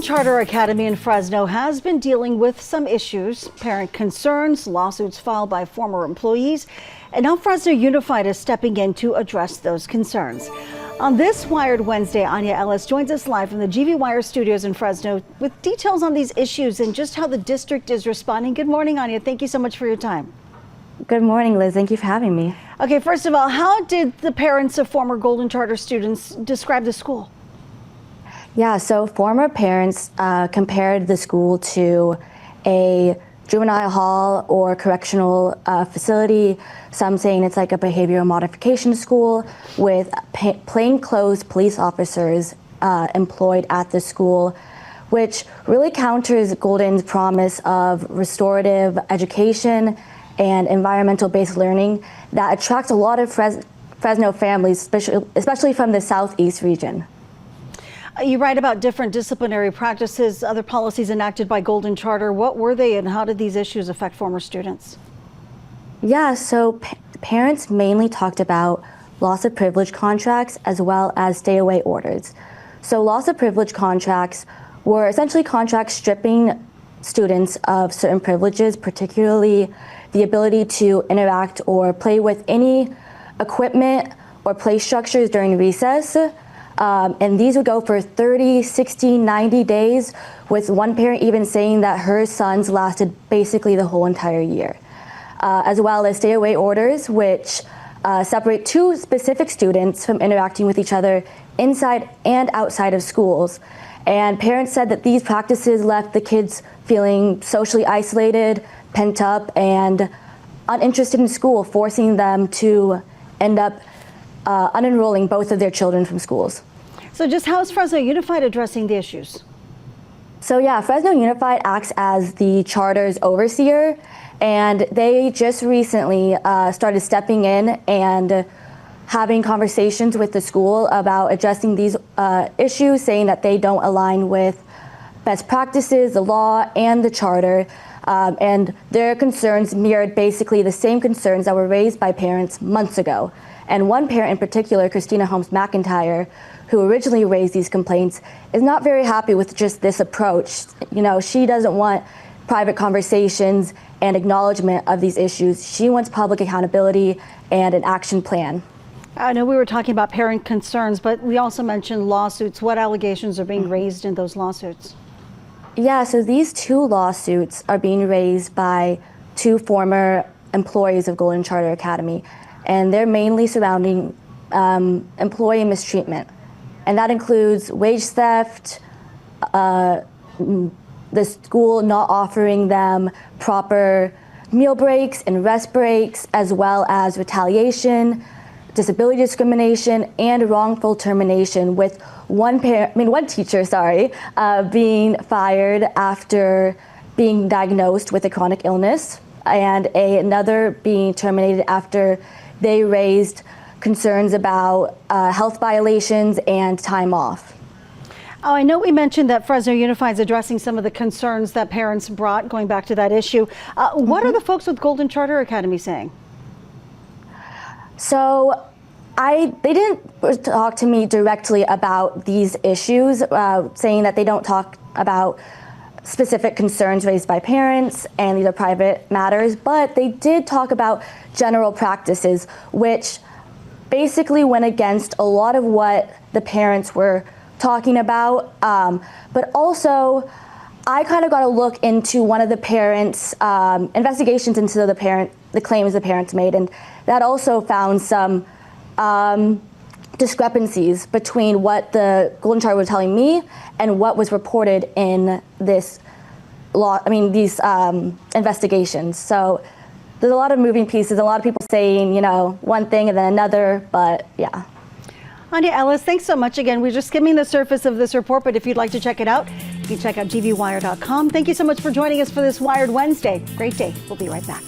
Charter Academy in Fresno has been dealing with some issues, parent concerns, lawsuits filed by former employees, and now Fresno Unified is stepping in to address those concerns. On this Wired Wednesday, Anya Ellis joins us live from the GV Wire studios in Fresno with details on these issues and just how the district is responding. Good morning, Anya. Thank you so much for your time. Good morning, Liz. Thank you for having me. Okay, first of all, how did the parents of former Golden Charter students describe the school? Yeah, so former parents compared the school to a juvenile hall or correctional facility, some saying it's like a behavioral modification school with plainclothes police officers employed at the school, which really counters Golden's promise of restorative education and environmental-based learning that attracts a lot of Fresno families, especially from the southeast region. You write about different disciplinary practices, other policies enacted by Golden Charter. What were they and how did these issues affect former students? Yeah, so parents mainly talked about loss of privilege contracts as well as stay-away orders. So loss of privilege contracts were essentially contracts stripping students of certain privileges, particularly the ability to interact or play with any equipment or play structures during recess. And these would go for 30, 60, 90 days, with one parent even saying that her sons lasted basically the whole entire year. As well as stay-away orders, which separate two specific students from interacting with each other inside and outside of schools. And parents said that these practices left the kids feeling socially isolated, pent up, and uninterested in school, forcing them to end up unenrolling both of their children from schools. So just how is Fresno Unified addressing the issues? So yeah, Fresno Unified acts as the charter's overseer, and they just recently started stepping in and having conversations with the school about addressing these issues, saying that they don't align with best practices, the law, and the charter. And their concerns mirrored basically the same concerns that were raised by parents months ago. And one parent in particular, Christina Holmes McIntyre, who originally raised these complaints, is not very happy with just this approach. You know, she doesn't want private conversations and acknowledgement of these issues. She wants public accountability and an action plan. I know we were talking about parent concerns, but we also mentioned lawsuits. What allegations are being raised in those lawsuits? Yeah, so these two lawsuits are being raised by two former employees of Golden Charter Academy, and they're mainly surrounding employee mistreatment. And that includes wage theft, the school not offering them proper meal breaks and rest breaks, as well as retaliation, disability discrimination, and wrongful termination, with one teacher being fired after being diagnosed with a chronic illness, and another being terminated after they raised concerns about health violations and time off. Oh, I know we mentioned that Fresno Unified is addressing some of the concerns that parents brought, going back to that issue. What are the folks with Golden Charter Academy saying? So they didn't talk to me directly about these issues, saying that they don't talk about specific concerns raised by parents and these are private matters, but they did talk about general practices, which basically went against a lot of what the parents were talking about. But also, I kind of got a look into one of the parents' investigations into the claims the parents made, and that also found some discrepancies between what the Golden Charter was telling me and what was reported in these investigations. So there's a lot of moving pieces, a lot of people saying, you know, one thing and then another, but yeah. Anya Ellis, thanks so much again. We're just skimming the surface of this report, but if you'd like to check it out, you can check out gvwire.com. Thank you so much for joining us for this Wired Wednesday. Great day. We'll be right back.